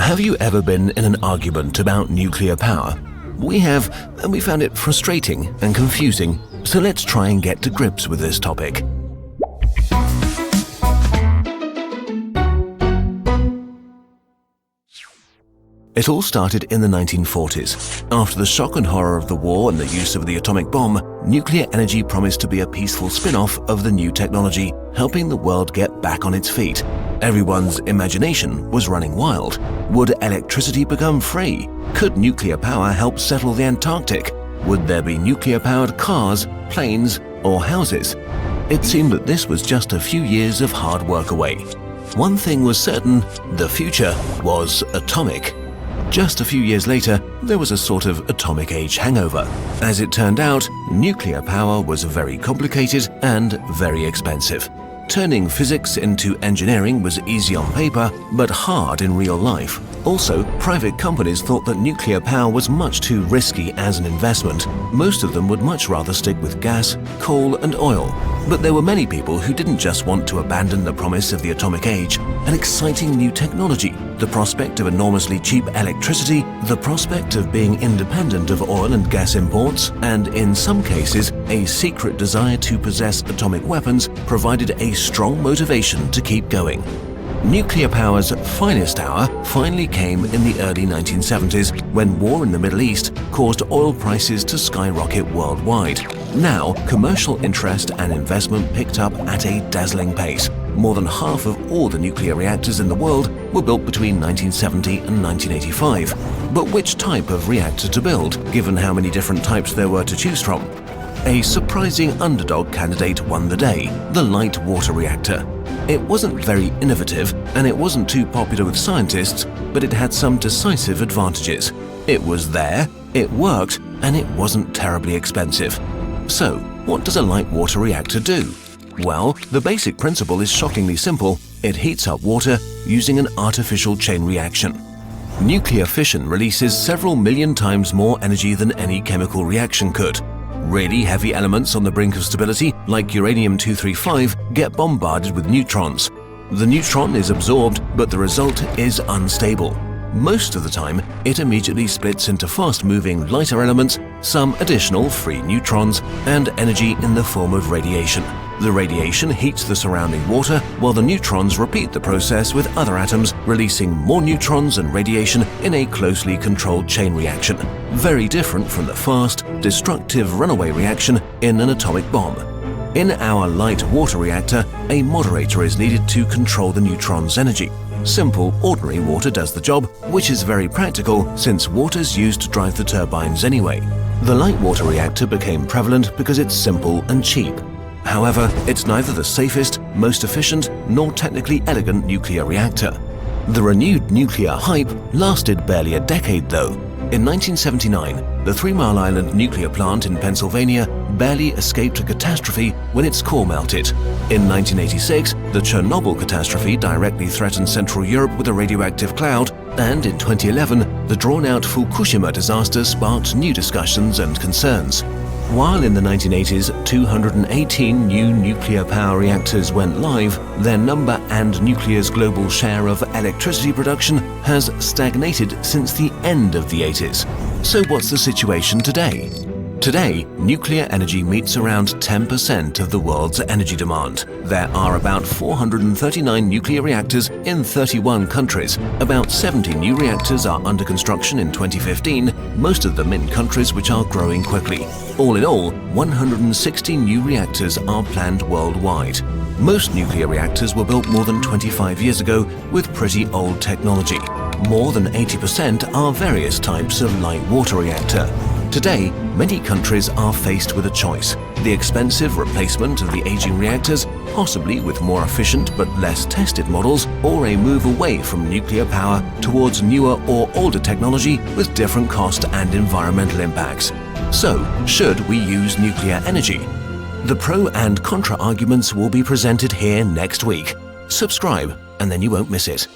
Have you ever been in an argument about nuclear power? We have, and we found it frustrating and confusing, so let's try and get to grips with this topic. It all started in the 1940s. After the shock and horror of the war and the use of the atomic bomb, nuclear energy promised to be a peaceful spin-off of the new technology, helping the world get back on its feet. Everyone's imagination was running wild. Would electricity become free? Could nuclear power help settle the Antarctic? Would there be nuclear-powered cars, planes, or houses? It seemed that this was just a few years of hard work away. One thing was certain: the future was atomic. Just a few years later, there was a sort of atomic age hangover. As it turned out, nuclear power was very complicated and very expensive. Turning physics into engineering was easy on paper, but hard in real life. Also, private companies thought that nuclear power was much too risky as an investment. Most of them would much rather stick with gas, coal, and oil. But there were many people who didn't just want to abandon the promise of the atomic age, an exciting new technology, the prospect of enormously cheap electricity, the prospect of being independent of oil and gas imports, and in some cases, a secret desire to possess atomic weapons provided a strong motivation to keep going. Nuclear power's finest hour finally came in the early 1970s when war in the Middle East caused oil prices to skyrocket worldwide. Now, commercial interest and investment picked up at a dazzling pace. More than half of all the nuclear reactors in the world were built between 1970 and 1985. But which type of reactor to build, given how many different types there were to choose from? A surprising underdog candidate won the day: the light water reactor. It wasn't very innovative, and it wasn't too popular with scientists, but it had some decisive advantages. It was there, it worked, and it wasn't terribly expensive. So, what does a light water reactor do? Well, the basic principle is shockingly simple. It heats up water using an artificial chain reaction. Nuclear fission releases several million times more energy than any chemical reaction could. Really heavy elements on the brink of stability, like uranium-235, get bombarded with neutrons. The neutron is absorbed, but the result is unstable. Most of the time, it immediately splits into fast-moving lighter elements, some additional free neutrons, and energy in the form of radiation. The radiation heats the surrounding water, while the neutrons repeat the process with other atoms, releasing more neutrons and radiation in a closely controlled chain reaction. Very different from the fast, destructive runaway reaction in an atomic bomb. In our light water reactor, a moderator is needed to control the neutron's energy. Simple, ordinary water does the job, which is very practical since water's used to drive the turbines anyway. The light water reactor became prevalent because it's simple and cheap. However, it's neither the safest, most efficient, nor technically elegant nuclear reactor. The renewed nuclear hype lasted barely a decade though. In 1979, the 3 Mile Island nuclear plant in Pennsylvania barely escaped a catastrophe when its core melted. In 1986, the Chernobyl catastrophe directly threatened Central Europe with a radioactive cloud, and in 2011, the drawn-out Fukushima disaster sparked new discussions and concerns. While in the 1980s, 218 new nuclear power reactors went live, their number and nuclear's global share of electricity production has stagnated since the end of the 80s. So what's the situation today? Today, nuclear energy meets around 10% of the world's energy demand. There are about 439 nuclear reactors in 31 countries. About 70 new reactors are under construction in 2015, most of them in countries which are growing quickly. All in all, 160 new reactors are planned worldwide. Most nuclear reactors were built more than 25 years ago with pretty old technology. More than 80% are various types of light water reactor. Today, many countries are faced with a choice: the expensive replacement of the aging reactors, possibly with more efficient but less tested models, or a move away from nuclear power towards newer or older technology with different cost and environmental impacts. So, should we use nuclear energy? The pro and contra arguments will be presented here next week. Subscribe, and then you won't miss it.